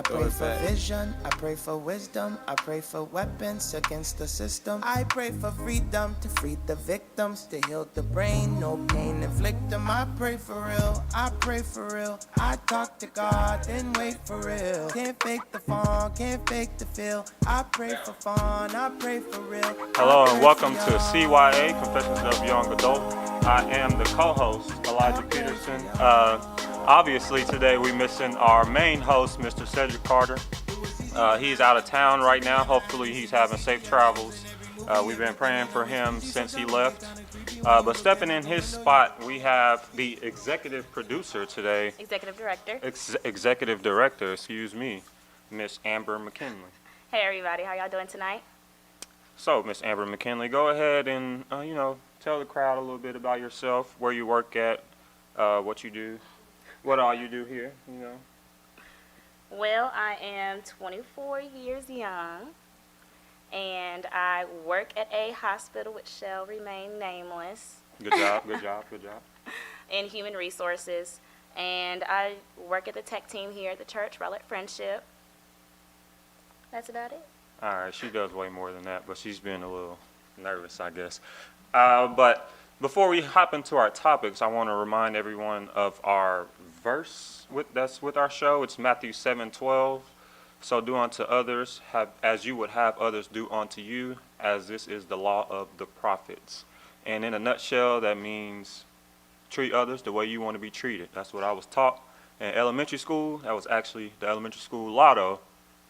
I pray for vision, I pray for wisdom, I pray for weapons against the system. I pray for freedom to free the victims, to heal the brain, no pain inflict them. I pray for real, I pray for real. I talk to God, then wait for real. Can't fake the fun, can't fake the feel. I pray for fun, I pray for real. Hello and welcome to CYA, Confessions of Young Adult. I am the co-host, Elijah Peterson. Obviously today we're missing our main host, Mr. Cedric Carter. He's out of town right now. Hopefully he's having safe travels. We've been praying for him since he left. But stepping in his spot, we have the executive producer today. Executive Director. Executive Director, excuse me, Miss Amber McKinley. Hey everybody, how y'all doing tonight? So, Miss Amber McKinley, go ahead and, tell the crowd a little bit about yourself, where you work at, what you do, what all you do here, Well, I am 24 years young, and I work at a hospital which shall remain nameless. Good job, good job, good job. In human resources, and I work at the tech team here at the church, Rowlett Friendship. That's about it. All right, she does way more than that, but she's been a little nervous, I guess. But before we hop into our topics, I want to remind everyone of our verse that's with our show. It's Matthew 7:12. So do unto others as you would have others do unto you, as this is the law of the prophets. And in a nutshell, that means treat others the way you want to be treated. That's what I was taught in elementary school. That was actually the elementary school lotto,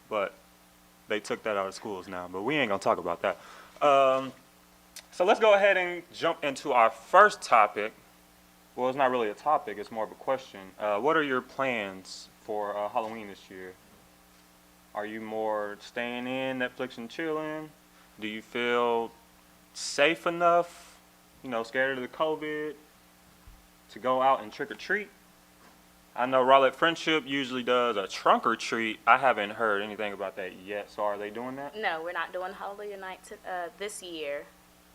but they took that out of schools now. But we ain't going to talk about that. So let's go ahead and jump into our first topic. Well, it's not really a topic. It's more of a question. What are your plans for Halloween this year? Are you more staying in, Netflix and chilling? Do you feel safe enough, scared of the COVID, to go out and trick or treat? I know Rowlett Friendship usually does a trunk or treat. I haven't heard anything about that yet. So are they doing that? No, we're not doing Hallelujah Night this year,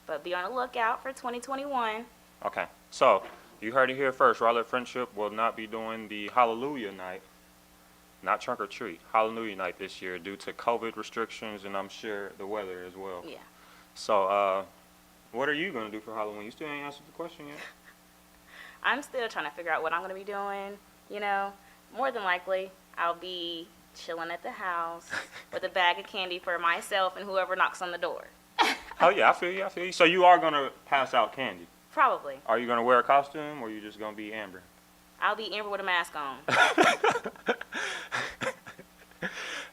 but be on the lookout for 2021. Okay, so you heard it here first. Rowlett Friendship will not be doing the Hallelujah Night, not trunk or treat, Hallelujah Night this year due to COVID restrictions and I'm sure the weather as well. Yeah. So what are you going to do for Halloween? You still ain't answered the question yet. I'm still trying to figure out what I'm going to be doing. More than likely, I'll be chilling at the house with a bag of candy for myself and whoever knocks on the door. Oh, yeah, I feel you. So you are going to pass out candy? Probably. Are you going to wear a costume or are you just going to be Amber? I'll be Amber with a mask on.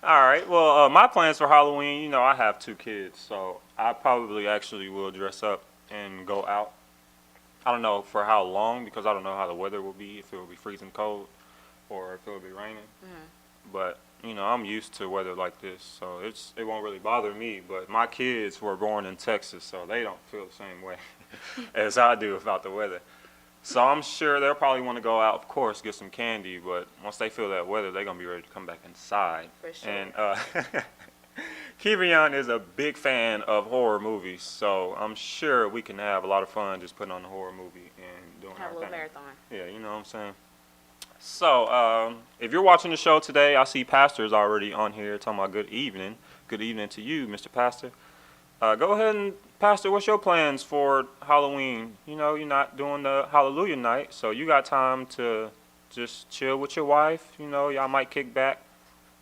All right. Well, my plans for Halloween, I have 2 kids, so I probably actually will dress up and go out. I don't know for how long because I don't know how the weather will be, if it will be freezing cold or if it will be raining. Mm-hmm. But, I'm used to weather like this, so it won't really bother me. But my kids were born in Texas, so they don't feel the same way as I do about the weather. So I'm sure they'll probably want to go out, of course, get some candy. But once they feel that weather, they're going to be ready to come back inside. For sure. And Kevion is a big fan of horror movies, so I'm sure we can have a lot of fun just putting on a horror movie and doing Have our a little thing. marathon. Yeah, you know what I'm saying? So, if you're watching the show today, I see Pastor's already on here talking about good evening. Good evening to you, Mr. Pastor. Go ahead and, Pastor, what's your plans for Halloween? You're not doing the Hallelujah Night, so you got time to just chill with your wife. Y'all might kick back,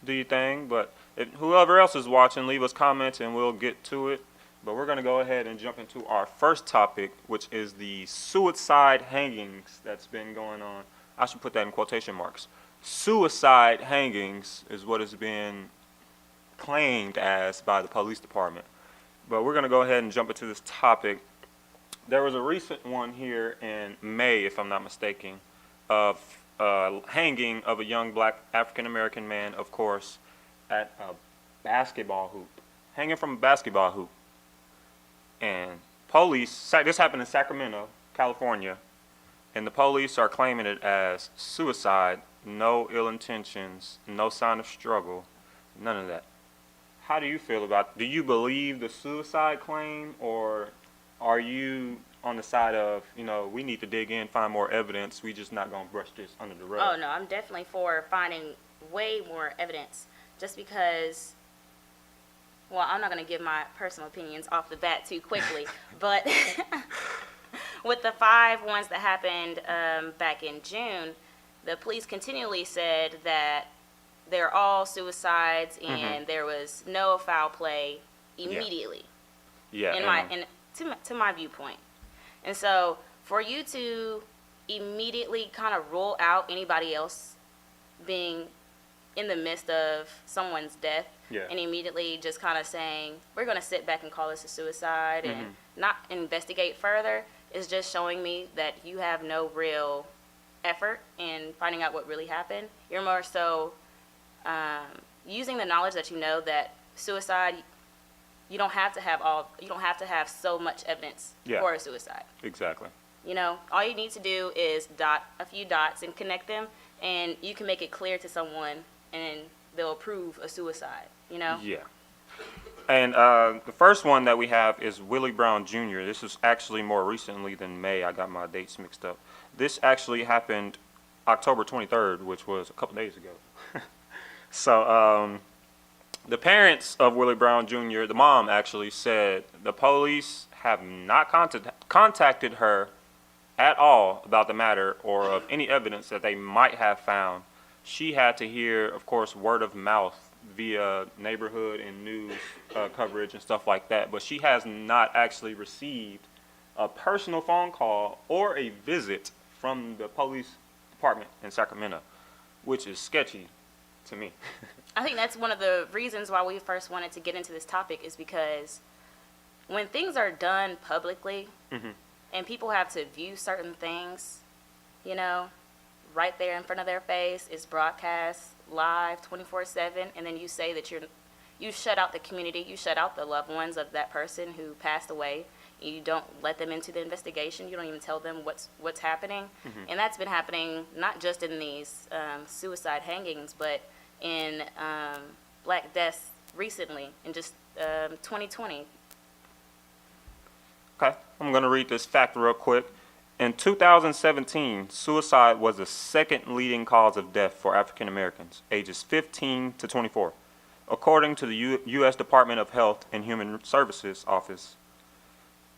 do your thing, but if whoever else is watching, leave us comments and we'll get to it. But we're going to go ahead and jump into our first topic, which is the suicide hangings that's been going on. I should put that in quotation marks. Suicide hangings is what has been claimed as by the police department. But we're going to go ahead and jump into this topic. There was a recent one here in May, if I'm not mistaken, of hanging of a young black African-American man, of course, at a basketball hoop, hanging from a basketball hoop. And police, this happened in Sacramento, California, and the police are claiming it as suicide, no ill intentions, no sign of struggle, none of that. How do you feel about it? Do you believe the suicide claim, or are you on the side of, we need to dig in, find more evidence, we just not going to brush this under the rug? Oh, no, I'm definitely for finding way more evidence just because, well, I'm not going to give my personal opinions off the bat too quickly, but with the 5 ones that happened back in June, the police continually said that they're all suicides and there was no foul play immediately. Yeah. To my viewpoint. And so for you to immediately kind of rule out anybody else being in the midst of someone's death and immediately just kind of saying, we're going to sit back and call this a suicide and not investigate further is just showing me that you have no real effort in finding out what really happened. You're more so using the knowledge that you know that suicide, you don't have to have so much evidence for a suicide. Exactly. You know, all you need to do is dot a few dots and connect them, and you can make it clear to someone, and they'll approve a suicide, you know? Yeah. And the first one that we have is Willie Brown Jr. This is actually more recently than May. I got my dates mixed up. This actually happened October 23rd, which was a couple days ago. So the parents of Willie Brown Jr., the mom actually said the police have not contacted her at all about the matter or of any evidence that they might have found. She had to hear, of course, word of mouth via neighborhood and news coverage and stuff like that, but she has not actually received a personal phone call or a visit from the police department in Sacramento, which is sketchy to me. I think that's one of the reasons why we first wanted to get into this topic is because when things are done publicly and people have to view certain things, you know, right there in front of their face, it's broadcast live 24/7, and then you say that you shut out the community, you shut out the loved ones of that person who passed away. You don't let them into the investigation. You don't even tell them what's happening. And that's been happening not just in these suicide hangings, but in Black deaths recently, in just 2020. Okay, I'm going to read this fact real quick. In 2017, suicide was the second leading cause of death for African Americans, ages 15 to 24, according to the U.S. Department of Health and Human Services Office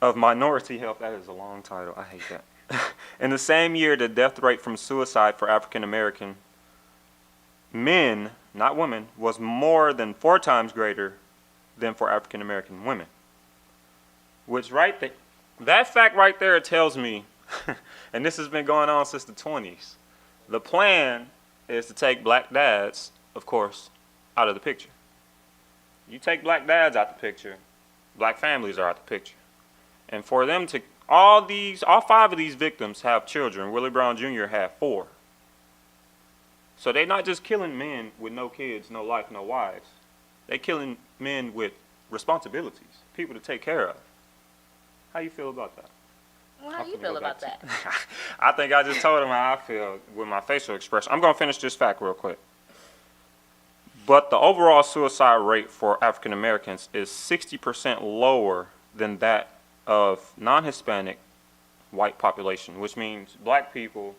of Minority Health. That is a long title. I hate that. In the same year, the death rate from suicide for African American men, not women, was more than 4 times greater than for African American women. Which that fact right there tells me, and this has been going on since the 20s, the plan is to take black dads, of course, out of the picture. You take black dads out the picture, black families are out the picture. And for them to, all 5 of these victims have children. Willie Brown Jr. had 4. So they're not just killing men with no kids, no life, no wives. They're killing men with responsibilities, people to take care of. How you feel about that? Well, how do you feel about that? I think I just told him how I feel with my facial expression. I'm going to finish this fact real quick. But the overall suicide rate for African Americans is 60% lower than that of non-Hispanic white population, which means black people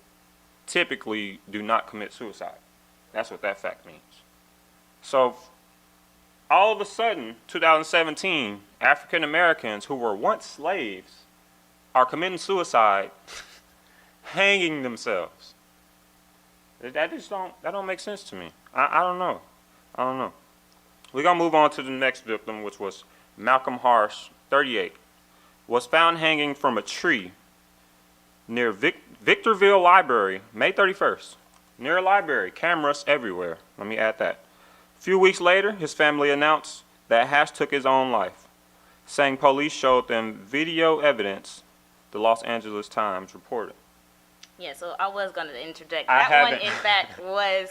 typically do not commit suicide. That's what that fact means. So all of a sudden, 2017, African Americans who were once slaves are committing suicide, hanging themselves. That don't make sense to me. I don't know. We're going to move on to the next victim, which was Malcolm Harsh, 38, was found hanging from a tree near Victorville Library, May 31st. Near a library, cameras everywhere. Let me add that. A few weeks later, his family announced that Hash took his own life, saying police showed them video evidence, the Los Angeles Times reported. Yeah, so I was going to interject. I That one, haven't. in fact, was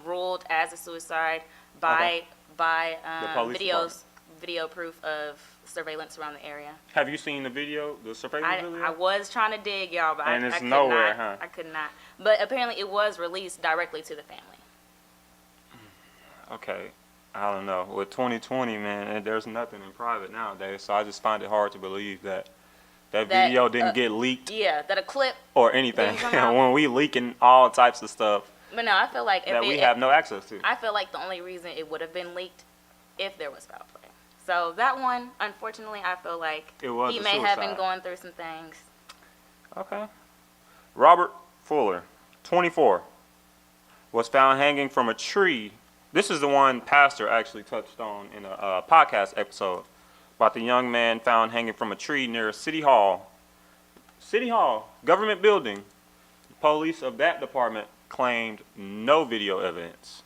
ruled as a suicide by The police video proof of surveillance around the area. Have you seen the video, the surveillance video? I was trying to dig, y'all, but And I it's could nowhere, not. huh? I could not. But apparently it was released directly to the family. Okay, I don't know. With 2020, man, there's nothing in private nowadays, so I just find it hard to believe that video didn't get leaked Yeah, that a clip. or anything. didn't come out. When we leaking all types of stuff, But no, I feel like if that we have no access to. I feel like the only reason it would have been leaked if there was foul play. So that one, unfortunately, I feel like It was he a may have been suicide. going through some things. Okay. Robert Fuller, 24, was found hanging from a tree. This is the one Pastor actually touched on in a podcast episode about the young man found hanging from a tree near City Hall. City Hall, government building. The police of that department claimed no video evidence.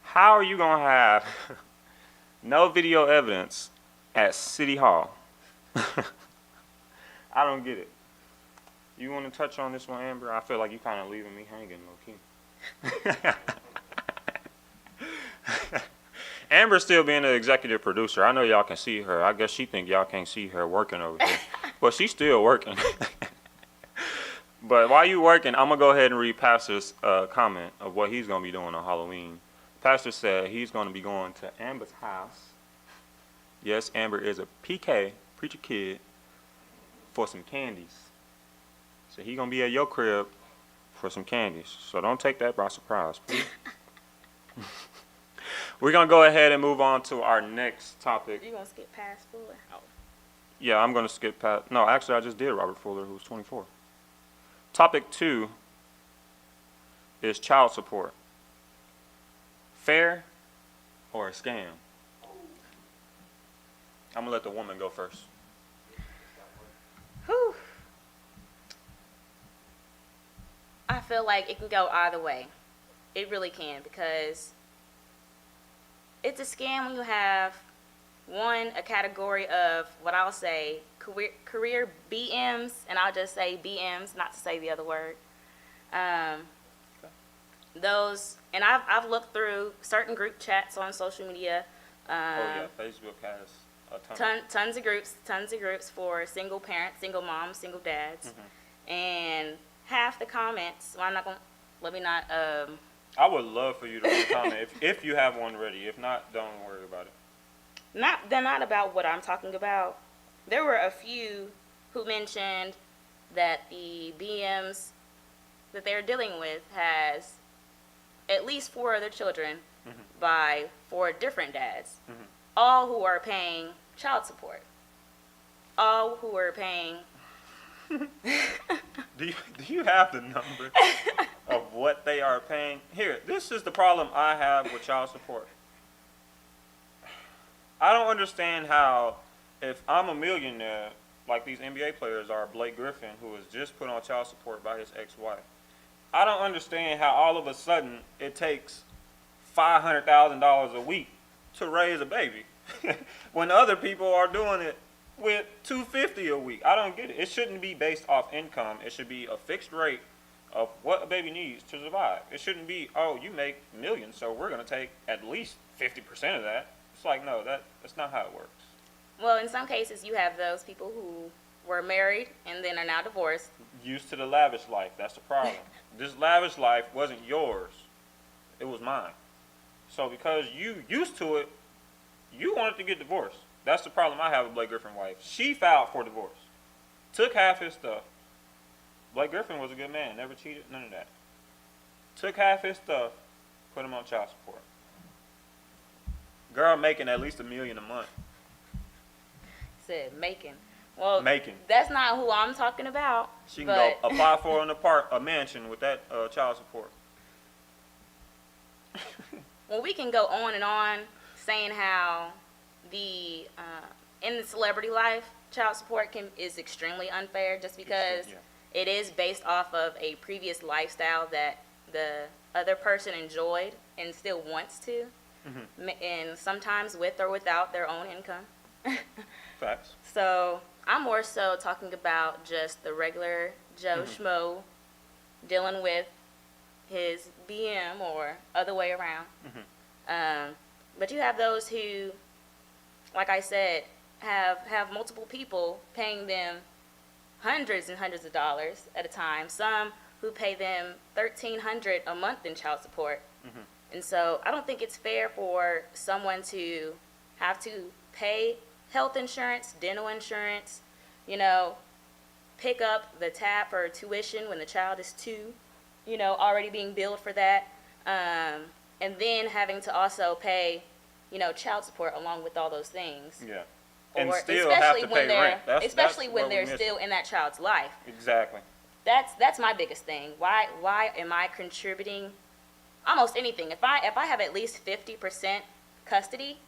How are you going to have no video evidence at City Hall? I don't get it. You want to touch on this one, Amber? I feel like you kind of leaving me hanging, low-key. Amber's still being the executive producer. I know y'all can see her. I guess she think y'all can't see her working over here. But she's still working. But while you working, I'm going to go ahead and read Pastor's comment of what he's going to be doing on Halloween. Pastor said he's going to be going to Amber's house. Yes, Amber is a PK, preacher kid, for some candies. So he going to be at your crib for some candies. So don't take that by surprise, please. We're going to go ahead and move on to our next topic. You gonna skip past Fuller? Oh. Yeah, I'm going to skip past. No, actually, I just did Robert Fuller, who's 24. Topic 2 is child support. Fair or a scam? I'm going to let the woman go first. Whew. I feel like it can go either way. It really can, because it's a scam when you have a category of what I'll say career BMs, and I'll just say BMs, not to say the other word. Those, and I've looked through certain group chats on social media. Oh yeah, Facebook has a ton. Tons of groups for single parents, single moms, single dads, and half the comments. Well, I'm not gonna. Let me not. I would love for you to read a comment if you have one ready. If not, don't worry about it. They're not about what I'm talking about. There were a few who mentioned that the BMs that they're dealing with has at least 4 other children by 4 different dads, all who are paying child support, all who are paying. Do you have the number of what they are paying? Here, this is the problem I have with child support. I don't understand how, if I'm a millionaire, like these NBA players are, Blake Griffin, who was just put on child support by his ex-wife. I don't understand how all of a sudden it takes $500,000 a week to raise a baby when other people are doing it with $250 a week. I don't get it. It shouldn't be based off income. It should be a fixed rate of what a baby needs to survive. It shouldn't be, oh, you make millions, so we're going to take at least 50% of that. It's like, no, that's not how it works. Well, in some cases, you have those people who were married and then are now divorced. Used to the lavish life. That's the problem. This lavish life wasn't yours. It was mine. So because you used to it, you wanted to get divorced. That's the problem I have with Blake Griffin's wife. She filed for divorce. Took half his stuff. Blake Griffin was a good man. Never cheated. None of that. Took half his stuff. Put him on child support. Girl making at least $1 million a month. Said making. Well, Making. That's not who I'm talking about. She can go apply for a mansion with that child support. Well, we can go on and on saying how the in the celebrity life, child support is extremely unfair, just because it is based off of a previous lifestyle that the other person enjoyed and still wants to, and sometimes with or without their own income. Facts. So I'm more so talking about just the regular Joe Schmo dealing with his BM or other way around. But you have those who, like I said, have multiple people paying them hundreds and hundreds of dollars at a time. Some who pay them $1,300 a month in child support. And so I don't think it's fair for someone to have to pay health insurance, dental insurance, pick up the tab for tuition when the child is 2, already being billed for that. And then having to also pay, child support along with all those things. Yeah. And Or still have especially to when pay they're rent. That's especially when where they're we're still in that child's life. Exactly. That's my biggest thing. Why am I contributing almost anything? If I have at least 50% custody,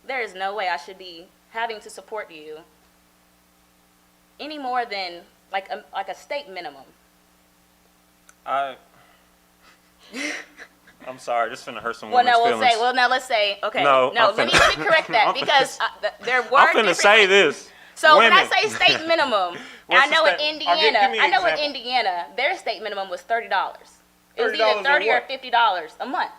there is no way I should be having to support you any more than like a state minimum. I'm sorry, this is gonna hurt some Well, women's no, feelings. let's say, okay. No, No, I'm let me finna- correct that I'm because there were I'm finna different say this. So Women. when I say state minimum, and I What's the know in state- Indiana, give me an I know in example. Indiana, their state minimum was $30. It was $30 either on 30 or what? $50 a month.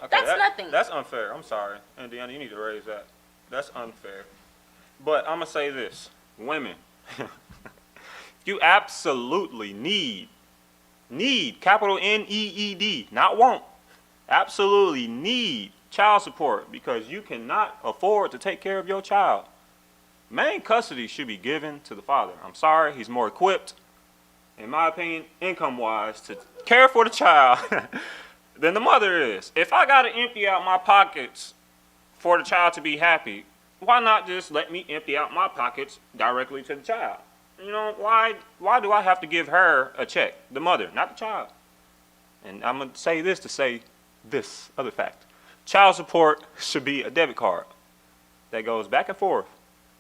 Okay, That's nothing. That's unfair. I'm sorry, Indiana. You need to raise that. That's unfair. But I'm gonna say this, women, you absolutely need, capital N-E-E-D, not want, absolutely need child support because you cannot afford to take care of your child. Main custody should be given to the father. I'm sorry, he's more equipped, in my opinion, income-wise, to care for the child than the mother is. If I gotta empty out my pockets for the child to be happy, why not just let me empty out my pockets directly to the child? Why do I have to give her a check, the mother, not the child? And I'm gonna say this to say this other fact. Child support should be a debit card that goes back and forth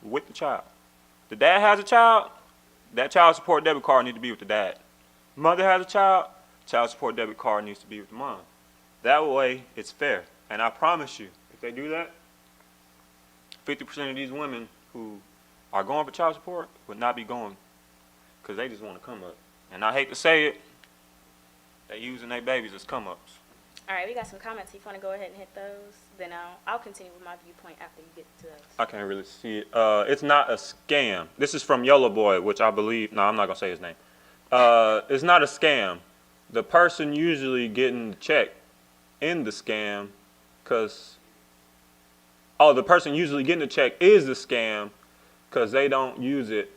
with the child. The dad has a child, that child support debit card needs to be with the dad. Mother has a child support debit card needs to be with the mom. That way, it's fair. And I promise you, if they do that, 50% of these women who are going for child support would not be going because they just want to come up. And I hate to say it, they using their babies as come ups. All right, we got some comments. If you want to go ahead and hit those, then I'll continue with my viewpoint after you get to those. I can't really see it. It's not a scam. This is from Yellow Boy, which I believe, no, I'm not going to say his name. It's not a scam. The person usually getting the check in the scam the person usually getting the check is the scam because they don't use it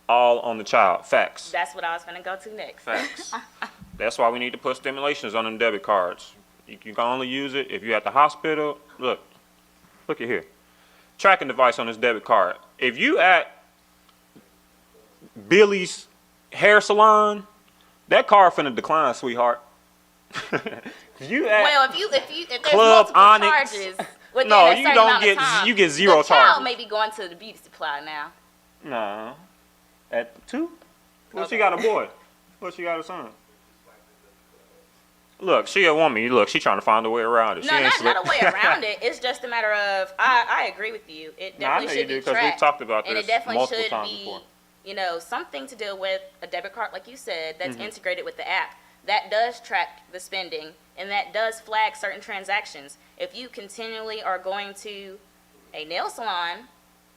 all on the child. Facts. That's what I was going to go to next. Facts. That's why we need to put stimulations on them debit cards. You can only use it if you're at the hospital. Look at here. Tracking device on this debit card. If you at Billy's hair salon, that card finna decline, sweetheart. Well, if there's Club multiple Onyx. charges within No, a you certain don't amount get- of time, you get zero the child charges. may be going to the beauty supply now. No. At 2? Well, Okay. she got a boy. Well, she got a son. Look, she a woman. Look, she trying to find a way around it. No, she ain't not slick. a way around it. It's just a matter of I agree with you. It No, I definitely know you should do be because tracked. we've talked about And this it definitely multiple should times be, before. something to deal with a debit card, like you said, that's Mm-hmm. integrated with the app. That does track the spending, and that does flag certain transactions. If you continually are going to a nail salon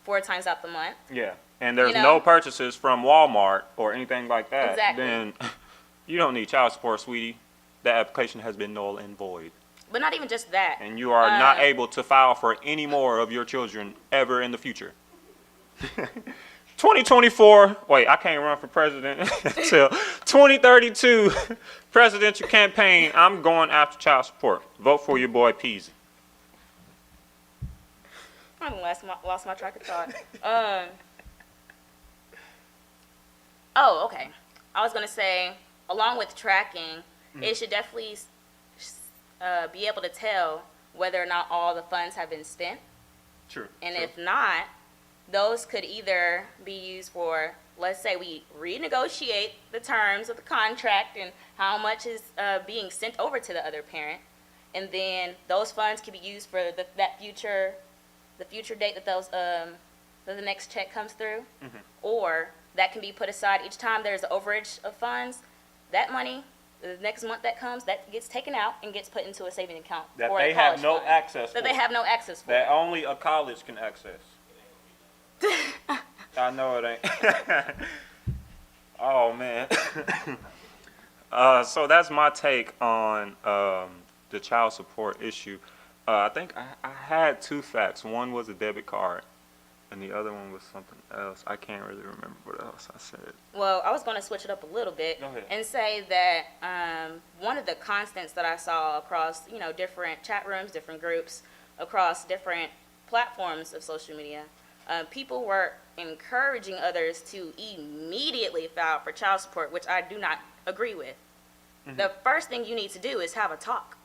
4 times out the month, Yeah, and there's You know? no purchases from Walmart or anything like that, Exactly. then you don't need child support, sweetie. That application has been null and void. but not even just that. And you are not able to file for any more of your children ever in the future. 2024, wait, I can't run for president until 2032 presidential campaign. I'm going after child support. Vote for your boy Peasy. I lost my track of thought. Okay. I was gonna say, along with tracking, it should definitely be able to tell whether or not all the funds have been spent, True. and if not, those could either be used for, let's say we renegotiate the terms of the contract and how much is being sent over to the other parent, and then those funds could be used for the future date that that the next check comes through, or that can be put aside each time there's an overage of funds. That money, the next month that comes, that gets taken out and gets put into a saving account That for they a have college no fund access that for. they have no access for. That only a college can access. I know it ain't. Oh, man. So that's my take on the child support issue. I think I had 2 facts. One was a debit card, and the other one was something else. I can't really remember what else I said. Well, I was going to switch it up a little bit Go ahead. and say that one of the constants that I saw across, different chat rooms, different groups, across different platforms of social media, people were encouraging others to immediately file for child support, which I do not agree with. Mm-hmm. The first thing you need to do is have a talk.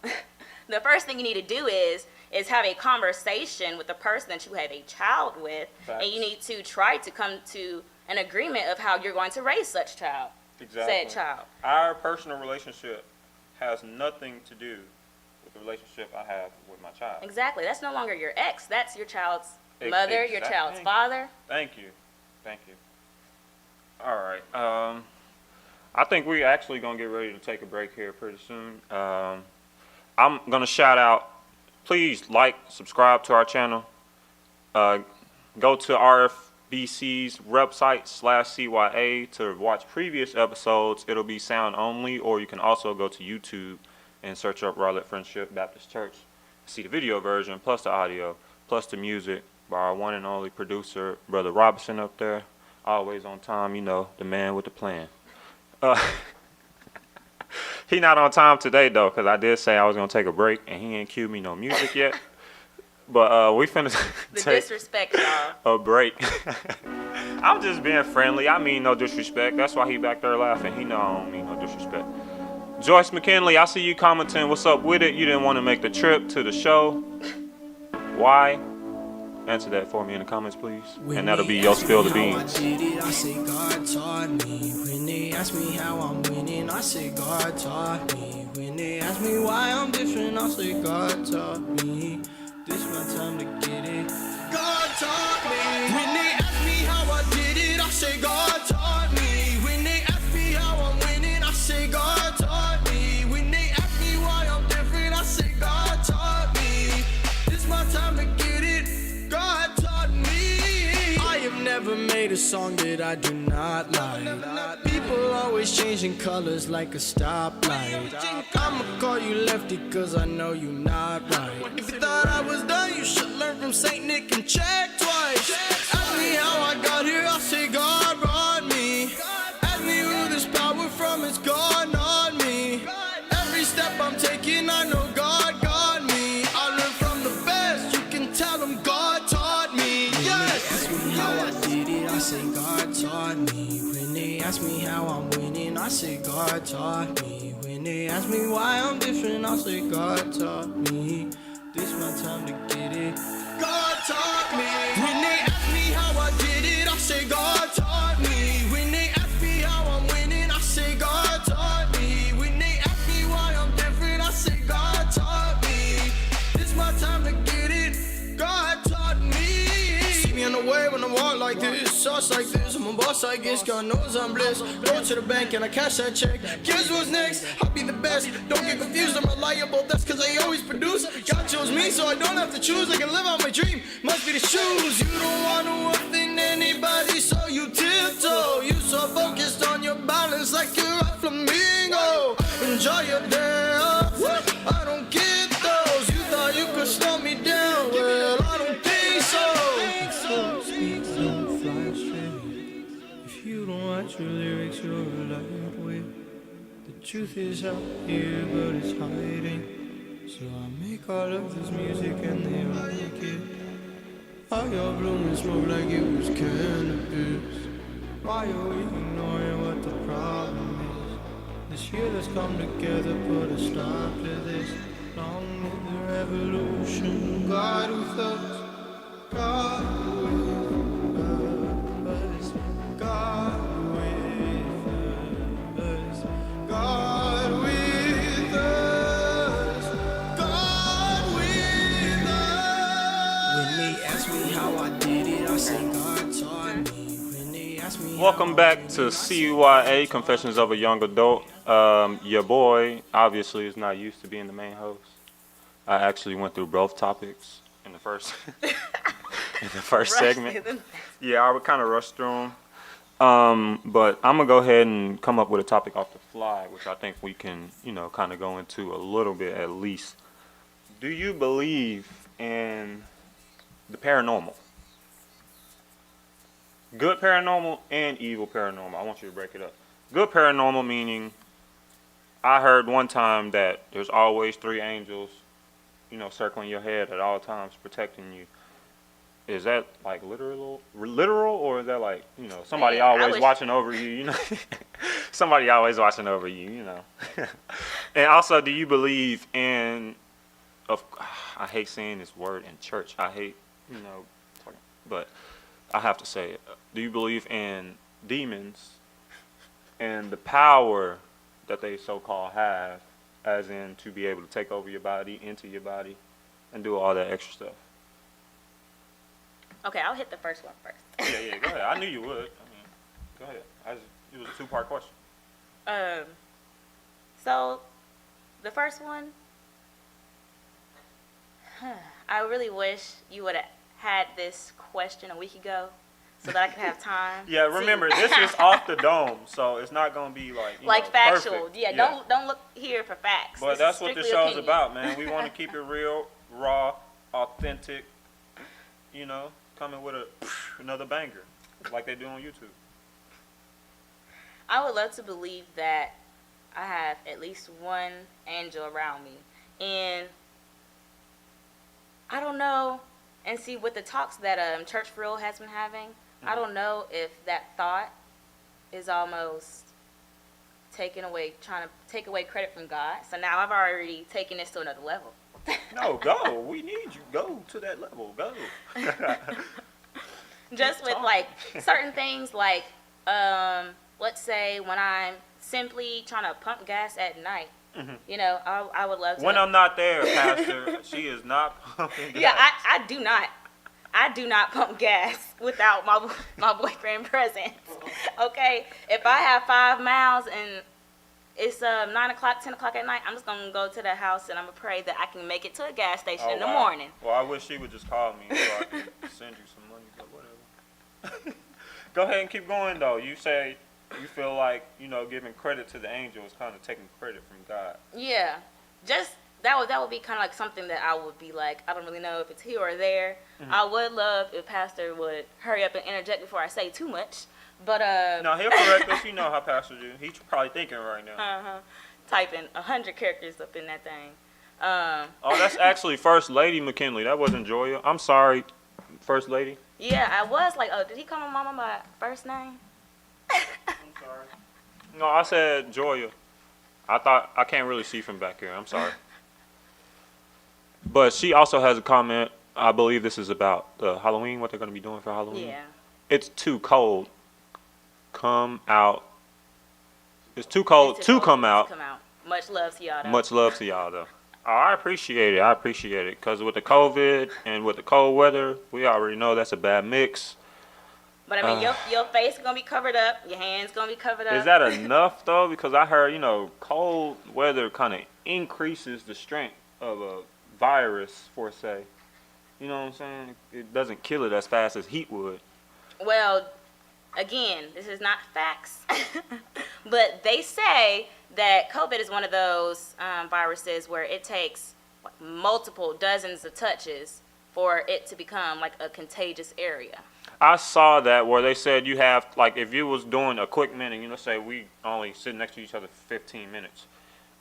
The first thing you need to do is have a conversation with the person that you have a child with, Facts. and you need to try to come to an agreement of how you're going to raise such child, said child. Our personal relationship has nothing to do with the relationship I have with my child. Exactly. That's no longer your ex. That's your child's mother, your child's father. Thank you. All right. I think we're actually going to get ready to take a break here pretty soon. I'm going to shout out, please like, subscribe to our channel. Go to RFBC's website /CYA to watch previous episodes. It'll be sound only, or you can also go to YouTube and search up Rowlett Friendship Baptist Church. See the video version, plus the audio, plus the music by our one and only producer, Brother Robinson up there. Always on time, the man with the plan. He not on time today, though, because I did say I was going to take a break, and he ain't cued me no music yet. But we finna The take disrespect, y'all. a break. I'm just being friendly. I mean no disrespect. That's why he back there laughing. He know I don't mean no disrespect. Joyce McKinley, I see you commenting. What's up with it? You didn't want to make the trip to the show. Why? Answer that for me in the comments, please. And that'll be your spill the beans. I say God taught me. When they ask me how I'm winning, I say God taught me. When they ask me why I'm different, I say God taught me. This my time to get it. God taught me. When they ask me how I did it, I say God taught me. When they ask me how I'm winning, I say God taught me. When they ask me why I'm different, I say God taught me. This my time to get it. God taught me. I have never made a song that I do not like. People always changing colors like a stoplight. I'ma call you lefty cause I know you not right. If you thought I was done, you should learn from Saint Nick and check twice. Ask me how I got here, I say God brought me. Ask me who this power from, it's gone on me. Every step I'm taking, I know God got me. I learned from the best, you can tell them God taught me. Yes! Ask me how I did it, I say God taught me. When they ask me how I'm winning, I say God taught me. When they ask me why I'm different, I say God taught me. This my time to get it. God taught me. When they ask me how I did it, I say God taught me. When they ask me how I'm winning, I say God taught me. When they ask me why I'm different, I say God taught me. This my time to get it. God taught me. See me on the way when I walk like this, sauce like this. I'm a boss, I guess. God knows I'm blessed. Go to the bank and I cash that check. Guess what's next? I'll be the best. Don't get confused, I'm reliable. That's cause I always produce. God chose me, so I don't have to choose. I can live out my dream. Must be the shoes. You don't want to offend anybody, so you tiptoe. You so focused on your balance like you're a flamingo. Enjoy your day off. I don't get those. You thought you could slow me down. Well, I don't think so. Speak, don't fly straight. If you don't watch your lyrics, you're a lightweight. The truth is out here, but it's hiding. So I make all of this music and they like it. All your blooming smoke like it was cannabis. Why are we ignoring what the problem is? This year let's come together, put a stop to this. Long live the revolution. God with us, God with us, God with us, God with us, God with us. When they ask me how I did it, I say God taught me. When they ask me Welcome back to CYA, Confessions of a Young Adult. Your boy, obviously, is not used to being the main host. I actually went through both topics in the first segment. Yeah, I would kind of rush through them. But I'm going to go ahead and come up with a topic off the fly, which I think we can, kind of go into a little bit at least. Do you believe in the paranormal? Good paranormal and evil paranormal. I want you to break it up. Good paranormal meaning, I heard one time that there's always 3 angels, circling your head at all times, protecting you. Is that like literal, or is that like, somebody Man, I always wish- watching over you, somebody always watching over you, And also, do you believe in, I hate saying this word in church. I hate, talking, but I have to say it. Do you believe in demons and the power that they so-called have, as in to be able to take over your body, into your body, and do all that extra stuff? Okay, I'll hit the first one first. Yeah, go ahead. I knew you would. Go ahead. It was a 2-part question. So, the first one, I really wish you would have had this question a week ago so that I could have time. Yeah, remember, this is off the dome, so it's not going to be like, factual. perfect. Yeah, don't look here for facts. But This is that's what the strictly show's opinion. about, man. We want to keep it real, raw, authentic, coming with another banger, like they do on YouTube. I would love to believe that I have at least one angel around me. And I don't know, and see with the talks that Church for Real has been having, I don't know if that thought is almost trying to take away credit from God. So now I've already taken this to another level. No, go. We need you. Go to that level. Go. Just with like certain things like, let's say when I'm simply trying to pump gas at night, I would love to. When I'm not there, Pastor, she is not pumping gas. Yeah, I do not pump gas without my boyfriend present. Okay, if I have 5 miles and it's 9 o'clock, 10 o'clock at night, I'm just gonna go to the house and I'm gonna pray that I can make it to a gas station in the wow. morning. Well, I wish she would just call me so I could send you some money, but whatever. Go ahead and keep going, though. You say you feel like, giving credit to the angel is kind of taking credit from God. Yeah, just that would be kind of like something that I would be like, I don't really know if it's here or there. Mm-hmm. I would love if Pastor would hurry up and interject before I say too much. But No, he'll correct us. You know how Pastor do. He's probably thinking right now. typing 100 characters up in that thing. Oh, that's actually First Lady McKinley. That wasn't Joya. I'm sorry, First Lady. Yeah, I was like, oh, did he call my mama by first name? I'm sorry. No, I said Joya. I can't really see from back here. I'm sorry. But she also has a comment. I believe this is about Halloween, what they're going to be doing for Halloween. Yeah. It's too cold. Come out. It's too cold It's to come out. Much love to y'all, though. Much love to y'all, though. Oh, I appreciate it. Because with the COVID and with the cold weather, we already know that's a bad mix. But I mean, your face is going to be covered up. Your hands going to be covered up. Is that enough, though? Because I heard, cold weather kind of increases the strength of a virus, for say. You know what I'm saying? It doesn't kill it as fast as heat would. Well, again, this is not facts. But they say that COVID is one of those viruses where it takes multiple dozens of touches for it to become like a contagious area. I saw that where they said you have, like, if you was doing a quick minute, say we only sit next to each other for 15 minutes.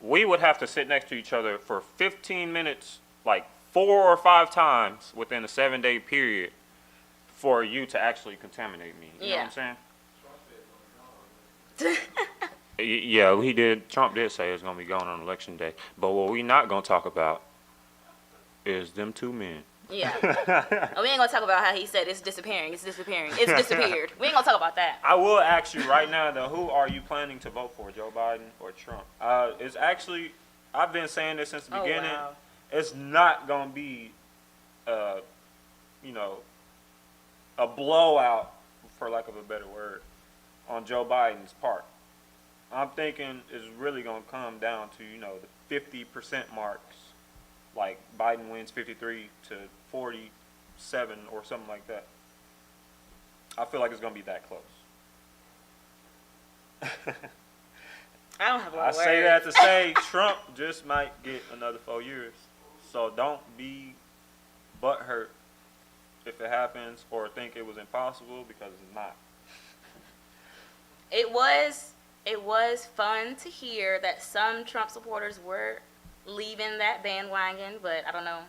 We would have to sit next to each other for 15 minutes, like 4 or 5 times within a 7-day period for you to actually contaminate me. You know what I'm saying? Yeah, he did. Trump did say it's going to be gone on Election Day. But what we not going to talk about is them 2 men. Yeah. We ain't going to talk about how he said it's disappearing. It's disappearing. It's disappeared. We ain't going to talk about that. I will ask you right now, though, who are you planning to vote for, Joe Biden or Trump? It's actually, I've been saying this since the beginning. Wow. It's not going to be, a blowout, for lack of a better word, on Joe Biden's part. I'm thinking it's really going to come down to, the 50% marks. Like Biden wins 53 to 47 or something like that. I feel like it's going to be that close. I don't have a lot I of say words. that to say Trump just might get another 4 years. So don't be butthurt if it happens or think it was impossible, because it's not. It was fun to hear that some Trump supporters were leaving that bandwagon, but I don't know.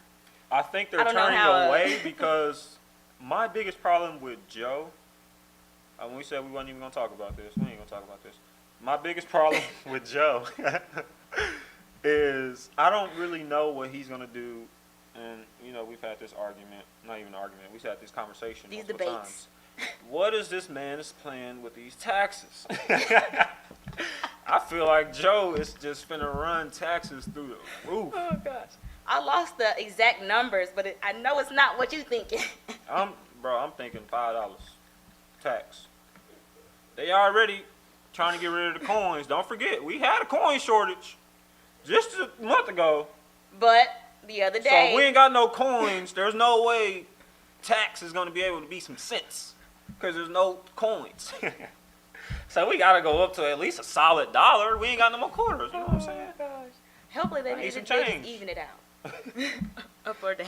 I think they're I don't know turning how, away because my biggest problem with Joe, when we said we wasn't even going to talk about this, we ain't going to talk about this. My biggest problem with Joe is I don't really know what he's going to do. And, you know, we've had this argument, not even an argument, we've had this conversation These multiple debates. times. What is this man's plan with these taxes? I feel like Joe is just finna run taxes through the roof. Oh gosh, I lost the exact numbers, but I know it's not what you thinking. I'm thinking $5 tax. They already trying to get rid of the coins. Don't forget, we had a coin shortage just a month ago. But the other So day, if we ain't got no coins, there's no way tax is gonna be able to be some cents because there's no coins. So we gotta go up to at least a solid dollar. We ain't got no more quarters. You know what I'm saying? gosh. Hopefully I need they some just change. even it out. Up or down.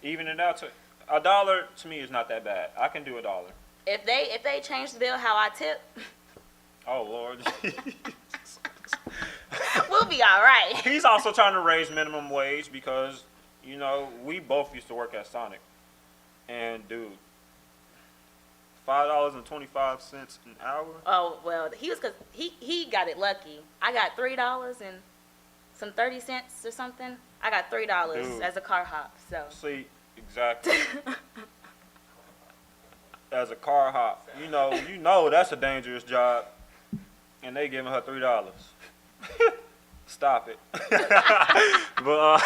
Even it out to $1 to me is not that bad. I can do $1. If they change the bill how I tip, Oh Lord. we'll be all right. He's also trying to raise minimum wage because, you know, we both used to work at Sonic. And dude, $5.25 an hour. Oh well, he got it lucky. I got $3 and some 30 cents or something. I got $3 Dude. as a car hop. So See, exactly. As a car hop, you know that's a dangerous job, and they giving her $3. Stop it. But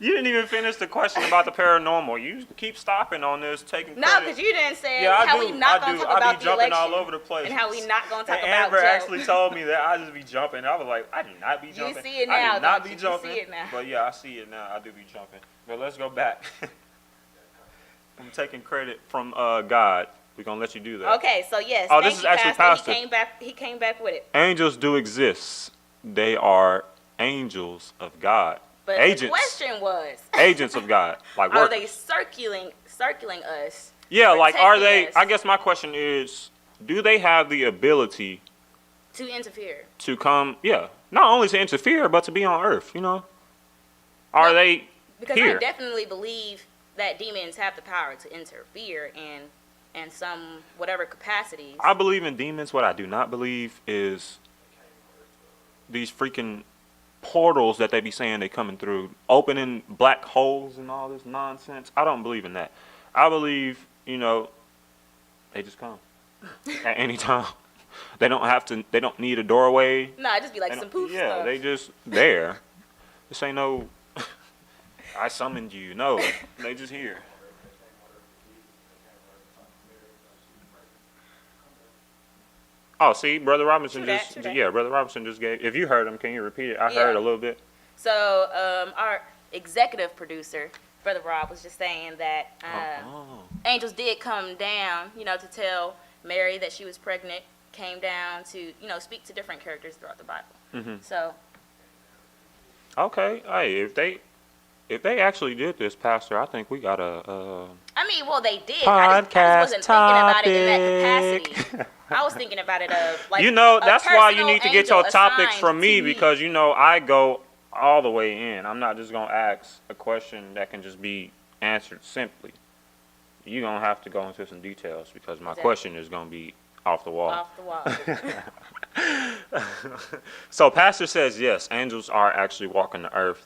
you didn't even finish the question about the paranormal. You keep stopping on this, taking no, credit. because you didn't say Yeah, I how do. we not I gonna do. talk I about be the jumping election all over the place. and how we not gonna talk And about Amber Joe. actually told me that I just be jumping. I was like, I do not be jumping. see it I now, do not don't be you? You jumping. see it now. But yeah, I see it now. I do be jumping. But let's go back. I'm taking credit from God. We're gonna let you do that. Okay, so yes. Oh, thank this is you, actually Pastor. He came back with it. Angels do exist. They are angels of God. But Agents. the question was, Agents of God. Like are workers. they circling us? Yeah, like are they? protecting us? I guess my question is, do they have the ability To interfere. to come? Yeah, not only to interfere, but to be on Earth. You know, are Well, they Because here? I definitely believe that demons have the power to interfere in some whatever capacities. I believe in demons. What I do not believe is these freaking portals that they be saying they coming through, opening black holes and all this nonsense. I don't believe in that. I believe, they just come at any time. They don't have to. They don't need a doorway. No, it just be like They some don't- poof yeah, stuff. they just there. This ain't no. I summoned you. No, they just here. Oh, see, Brother Robinson True that, just true that. yeah, Brother Robinson just gave. If you heard him, can you repeat it? I Yeah. heard a little bit. So our executive producer, Brother Rob, was just saying that Oh. angels did come down, to tell Mary that she was pregnant. Came down to, speak to different characters throughout the Bible. Mhm. So Okay. Hey, if they actually did this, Pastor, I think we got a. I mean, well, they did. I just wasn't thinking about it in that capacity. I was thinking about it of like. That's why you need to get your topics assigned from me to because I go all the way in. I'm not just gonna ask a question that can just be answered simply. You're gonna have to go into some details because my Exactly. question is gonna be off the wall. off the wall. So Pastor says yes, angels are actually walking the earth.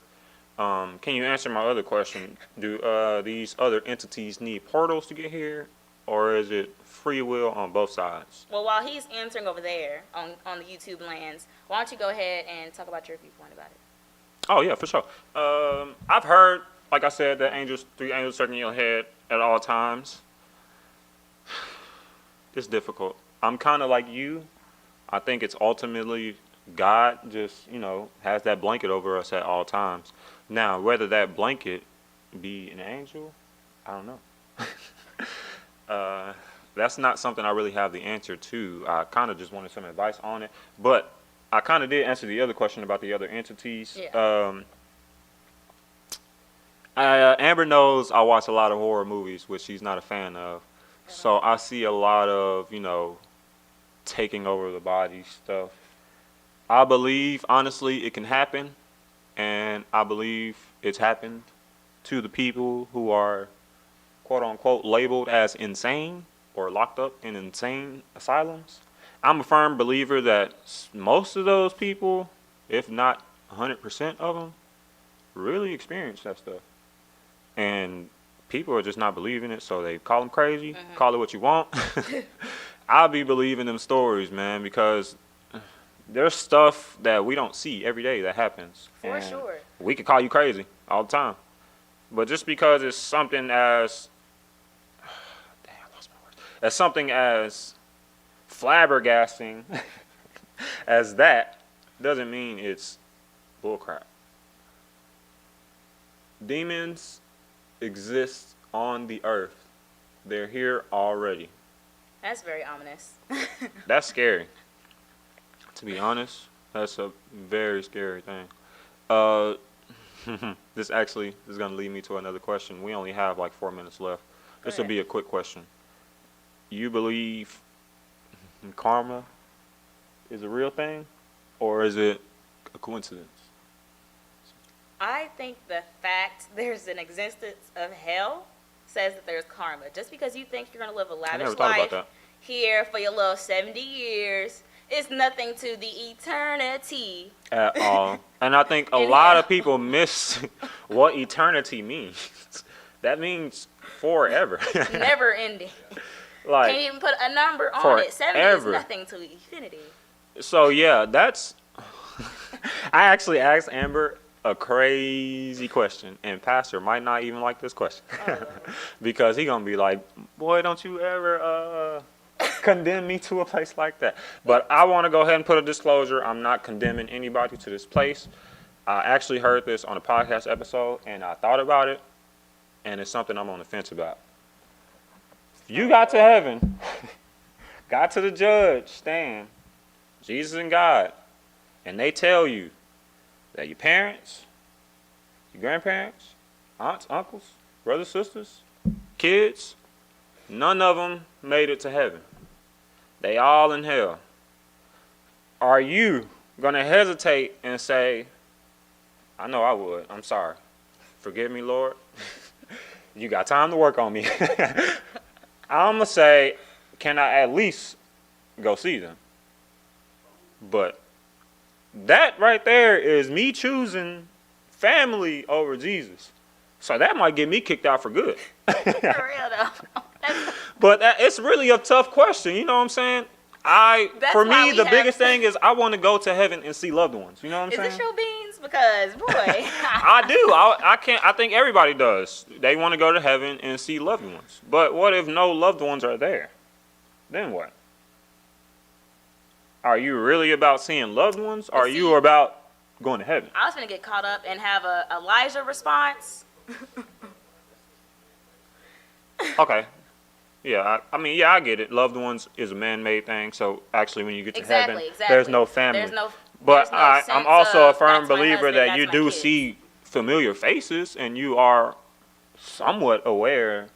Can you answer my other question? Do these other entities need portals to get here, or is it free will on both sides? Well, while he's answering over there on the YouTube lands, why don't you go ahead and talk about your viewpoint about it? Oh yeah, for sure. I've heard, like I said, that three angels circling your head at all times. It's difficult. I'm kind of like you. I think it's ultimately God just, has that blanket over us at all times. Now, whether that blanket be an angel, I don't know. That's not something I really have the answer to. I kind of just wanted some advice on it. But I kind of did answer the other question about the other entities. Yeah. Amber knows I watch a lot of horror movies, which she's not a fan of. So I see a lot of, taking over the body stuff. I believe, honestly, it can happen. And I believe it's happened to the people who are, quote unquote, labeled as insane or locked up in insane asylums. I'm a firm believer that most of those people, if not 100% of them, really experience that stuff. And people are just not believing it, so they call them crazy, call it what you want. I'll be believing them stories, man, because there's stuff that we don't see every day that happens. For sure. We could call you crazy all the time. But just because it's something as, I lost my words. As something as flabbergasting as that doesn't mean it's bullcrap. Demons exist on the earth. They're here already. That's very ominous. That's scary. To be honest, that's a very scary thing. This is going to lead me to another question. We only have like 4 minutes left. This will be a quick question. You believe karma is a real thing, or is it a coincidence? I think the fact there's an existence of hell says that there's karma. Just because you think you're going to live a lavish life here for your little 70 years, it's nothing to the eternity. At all. And I think a lot of people miss what eternity means. That means forever. Never ending. Like, can't even put a number on it. 70 is nothing to infinity. So yeah, that's I actually asked Amber a crazy question, and Pastor might not even like this question. Because he gonna be like, boy, don't you ever condemn me to a place like that. But I want to go ahead and put a disclosure. I'm not condemning anybody to this place. I actually heard this on a podcast episode, and I thought about it, and it's something I'm on the fence about. If you got to heaven, got to the judge stand, Jesus and God, and they tell you that your parents, your grandparents, aunts, uncles, brothers, sisters, kids, none of them made it to heaven. They all in hell. Are you going to hesitate and say, I know I would. I'm sorry. Forgive me, Lord. You got time to work on me. I'm going to say, can I at least go see them? But that right there is me choosing family over Jesus. So that might get me kicked out for good. For real, though. But it's really a tough question. You know what I'm saying? For me, the biggest thing is I want to go to heaven and see loved ones. You know what I'm saying? Is this your beans? Because, boy. I do. I think everybody does. They want to go to heaven and see loved ones. But what if no loved ones are there? Then what? Are you really about seeing loved ones? Or are you about going to heaven? I was going to get caught up and have a Elijah response. Okay. Yeah, I get it. Loved ones is a man-made thing. So actually, when you get to heaven, there's no family. But I'm also a firm believer that you do see familiar faces, and you are somewhat aware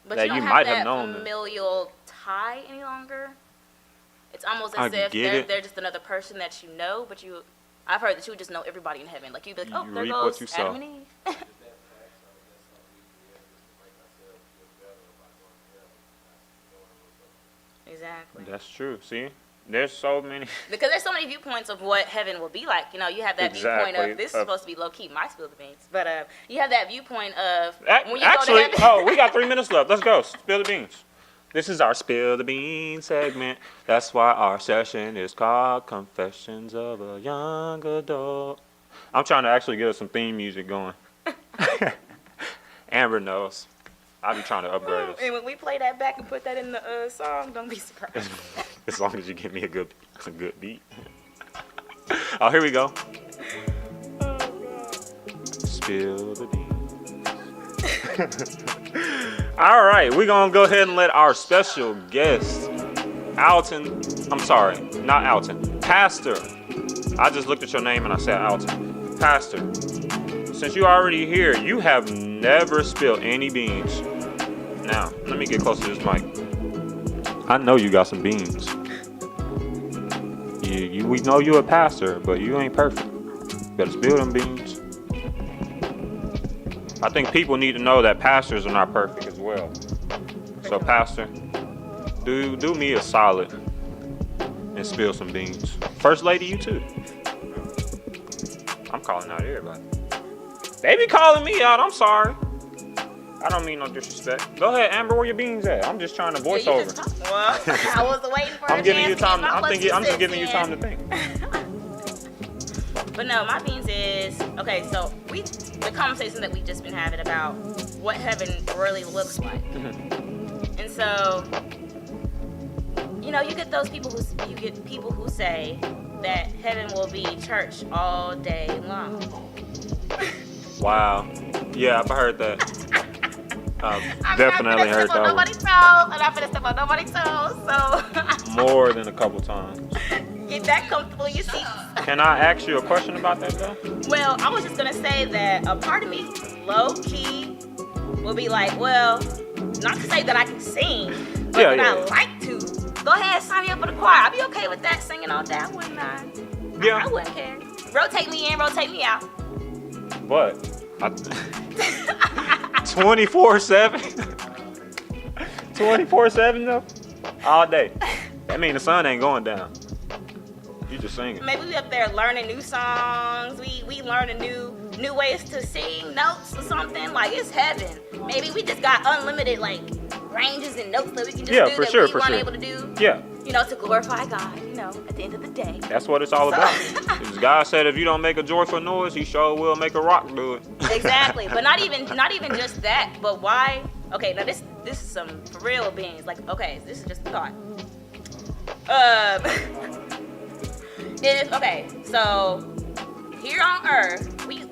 that you might have known them. But you don't have that familial tie any longer. It's almost as if they're just another person that you know, but I've heard that you would just know everybody in heaven. Like, you'd be like, oh, there goes Adam and Eve. Exactly. That's true. See, there's so many. Because there's so many viewpoints of what heaven will be like. You know, you have that viewpoint of this is supposed to be low key, my spill the beans. But you have that viewpoint of when you go to heaven. We got 3 minutes left. Let's go. Spill the beans. This is our Spill the Beans segment. That's why our session is called Confessions of a Young Adult. I'm trying to actually get us some theme music going. Amber knows. I'll be trying to upgrade us. And when we play that back and put that in the song, don't be surprised. As long as you give me a good beat. Oh, here we go. Spill the beans. All right, we're going to go ahead and let our special guest, Pastor. I just looked at your name and I said Alton. Pastor, since you already here, you have never spilled any beans. Now, let me get close to this mic. I know you got some beans. We know you a pastor, but you ain't perfect. Better spill them beans. I think people need to know that pastors are not perfect as well. So, pastor, do me a solid and spill some beans. First lady, you too. I'm calling out everybody. They be calling me out. I'm sorry. I don't mean no disrespect. Go ahead, Amber. Where your beans at? I'm just trying to voice Yeah, you over. just talked. Well, I was waiting for I'm a giving you chance to time. get my I'm just +2 giving you cents time to in. think. But no, my beans is okay. So the conversation that we've just been having about what heaven really looks like, and so you get those people who say that heaven will be church all day long. Wow. Yeah, I've heard that. I've I'm definitely not heard step on that nobody's toes, and I'm gonna step on nobody's toes. So one more than a couple times. get that comfortable in your seats. Can I ask you a question about that though? Well, I was just gonna say that a part of me, low key, will be like, well, not to say that I can sing, but Yeah, that yeah. I like to. Go ahead, sign me up for the choir. I'd be okay with that, singing all day. I wouldn't mind. Yeah. I wouldn't care. Rotate me in, rotate me out. But 24/7, 24/7 though, all day. That mean the sun ain't going down. You just singing. Maybe we up there learning new songs. We learning new ways to sing notes or something. Like it's heaven. Maybe we just got unlimited like ranges and notes that we can just Yeah, do for that sure, we for weren't sure. able to do. Yeah, To glorify God. At the end of the day. that's what it's all about. 'Cause God said if you don't make a joyful noise, He sure will make a rock do it. Exactly, but not even just that. But why? Okay, now this is some for real beings. Like, okay, this is just a thought. So here on Earth, we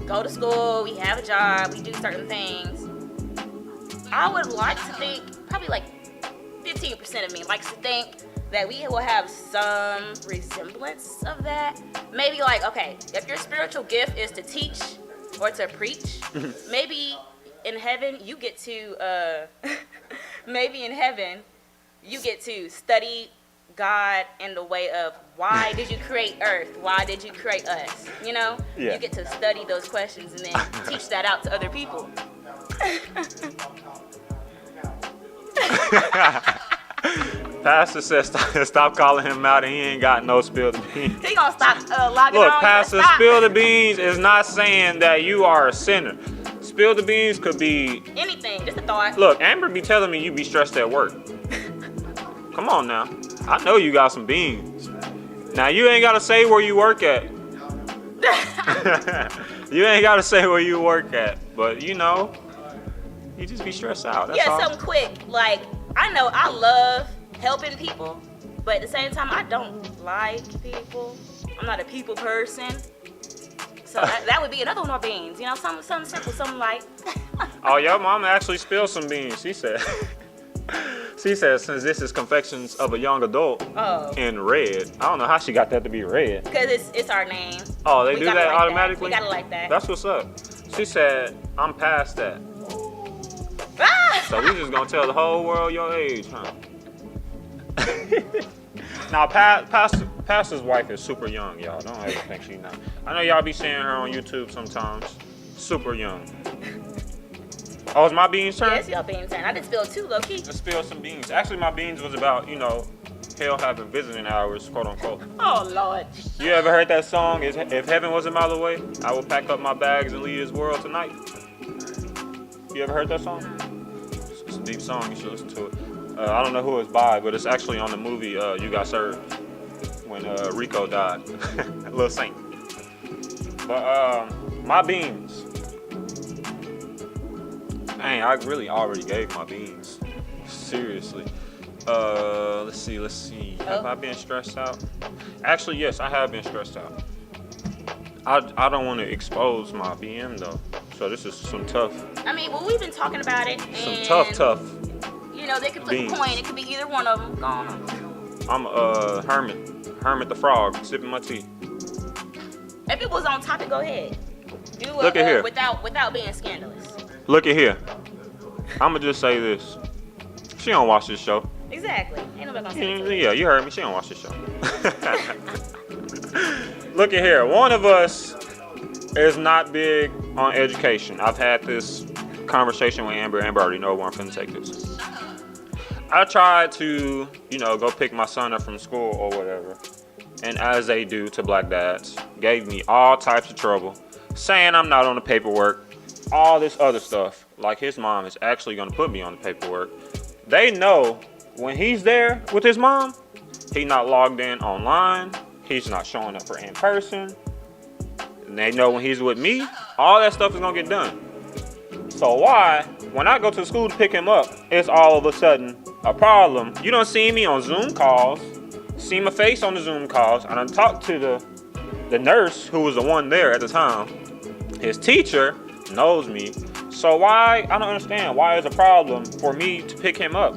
go to school, we have a job, we do certain things. I would like to think, probably like 15% of me likes to think that we will have some resemblance of that. Maybe like, okay, if your spiritual gift is to teach or to preach, maybe in heaven you get to, study God in the way of why did you create Earth? Why did you create us? Yeah. You get to study those questions and then teach that out to other people. Pastor says stop calling him out and he ain't got no spill the beans. He gonna stop logging Look, on. Pastor, Stop. spill the beans is not saying that you are a sinner. Spill the beans could be. Anything, just a thought. Look, Amber be telling me you be stressed at work. Come on now. I know you got some beans. Now you ain't gotta say where you work at. You ain't gotta say where you work at, but you just be stressed out. That's all. Something quick. Like, I know I love helping people, but at the same time, I don't like people. I'm not a people person. So that would be another one of our beans. Something simple, something light. Oh, your mom actually spilled some beans. She said, since this is Confections of a Young Adult Oh. in red. I don't know how she got that to be red. Because it's our name. Oh, they We do gotta that like automatically? We gotta like that. That's what's up. She said, I'm past that. Ah! So we just gonna tell the whole world your age, huh? Now, Pastor's wife is super young, y'all. Don't ever think she not. I know y'all be seeing her on YouTube sometimes. Super young. Oh, it's my beans turn? Yeah, it's your beans turn. I just spilled two, low key. Let's spill some beans. Actually, my beans was about, hell having visiting hours, quote unquote. Oh, Lord. You ever heard that song, If Heaven Was a Mile Away, I Will Pack Up My Bags and Leave This World Tonight? You ever heard that song? It's a deep song, you should listen to it. I don't know who it's by, but it's actually on the movie You Got Served, when Rico died. Lil Saint. But my beans. Dang, I really already gave my beans. Seriously. Let's see. Have I been stressed out? Actually, yes, I have been stressed out. I don't want to expose my BM though. So this is some tough. I mean, well, we've been talking about it. Some And, tough. They could flip a beans. coin. It could be either one of them. Go on. I'm Hermit the Frog, sipping my tea. If it was on topic, go ahead. Do Look at here. without being scandalous. Look at here. I'ma just say this. She don't watch this show. Exactly. Ain't nobody gonna say it. Yeah, you heard me. She don't watch this show. Look at here. One of us is not big on education. I've had this conversation with Amber. Amber already know where I'm finna take this. I tried to, go pick my son up from school or whatever. And as they do to black dads, gave me all types of trouble, saying I'm not on the paperwork, all this other stuff. Like his mom is actually gonna put me on the paperwork. They know when he's there with his mom, he's not logged in online, he's not showing up for in person. And they know when he's with me, all that stuff is gonna get done. So why, when I go to the school to pick him up, it's all of a sudden a problem? You don't see me on Zoom calls, see my face on the Zoom calls, and I talked to the nurse who was the one there at the time. His teacher knows me. So why, I don't understand, why is a problem for me to pick him up?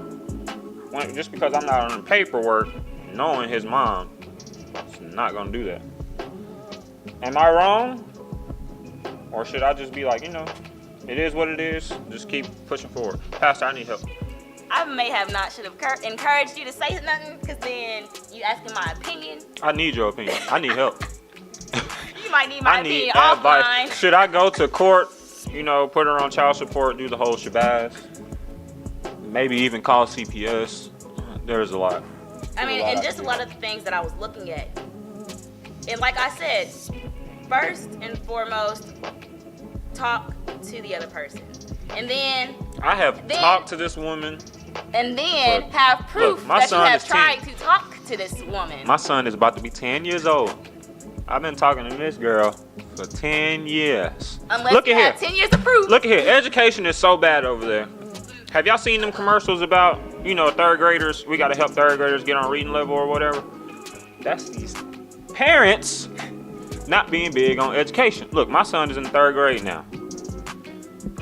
Just because I'm not on the paperwork, knowing his mom is not gonna do that. Am I wrong? Or should I just be like, it is what it is, just keep pushing forward? Pastor, I need help. I should have encouraged you to say nothing, because then you asking my opinion. I need your opinion. I need help. You might need my opinion advice. offline. Should I go to court, put her on child support, do the whole shebang? Maybe even call CPS. There's a lot. And just a lot of the things that I was looking at. And like I said, first and foremost, talk to the other person. And then I have talked to this woman. And then have proof that you have tried to talk to this woman. My son is about to be 10 years old. I've been talking to this girl for 10 years. Unless you have 10 years of proof. Look at here. Education is so bad over there. Have y'all seen them commercials about, third graders? We got to help third graders get on reading level or whatever. That's these parents not being big on education. Look, my son is in third grade now.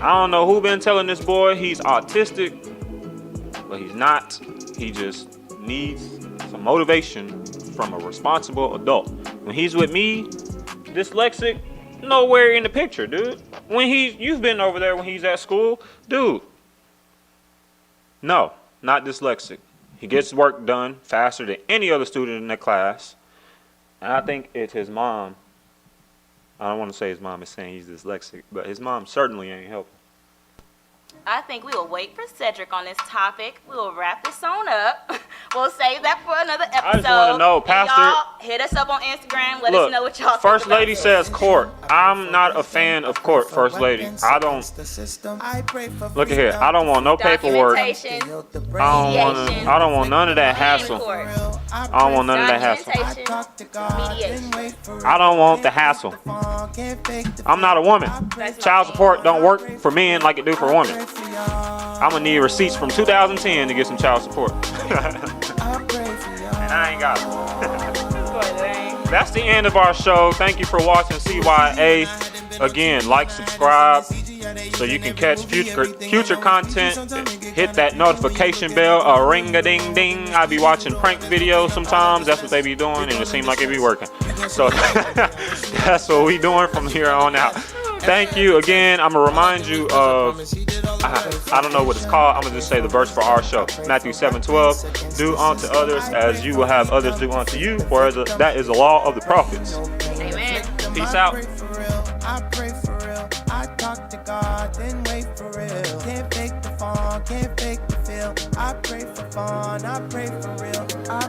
I don't know who been telling this boy he's autistic, but he's not. He just needs some motivation from a responsible adult. When he's with me, dyslexic, nowhere in the picture, dude. You've been over there when he's at school, dude. No, not dyslexic. He gets work done faster than any other student in the class. And I think it's his mom. I don't want to say his mom is saying he's dyslexic, but his mom certainly ain't helping. I think we will wait for Cedric on this topic. We will wrap this on up. We'll save that for another episode. I just want to know, Pastor. Y'all hit us up on Instagram. Let us know what y'all think. First Lady says court. I'm not a fan of court, First Lady. I don't. Look at here. I don't want no paperwork. I don't want none of that hassle. I don't want none of that hassle. I don't want the hassle. I'm not a woman. Child support don't work for men like it do for women. I'm gonna need receipts from 2010 to get some child support. And I ain't got it. That's the end of our show. Thank you for watching CYA. Again, like, subscribe, so you can catch future content. Hit that notification bell, a ring-a-ding-ding. I be watching prank videos sometimes. That's what they be doing, and it seems like it be working. So that's what we doing from here on out. Thank you again. I'm going to remind you of, I don't know what it's called. I'm going to just say the verse for our show. Matthew 7:12. Do unto others as you will have others do unto you, for that is the law of the prophets. Amen. Peace out. I pray for real. I talk to God, then wait for real. Can't fake the fun, can't fake the feel. I pray for fun, I pray for real. I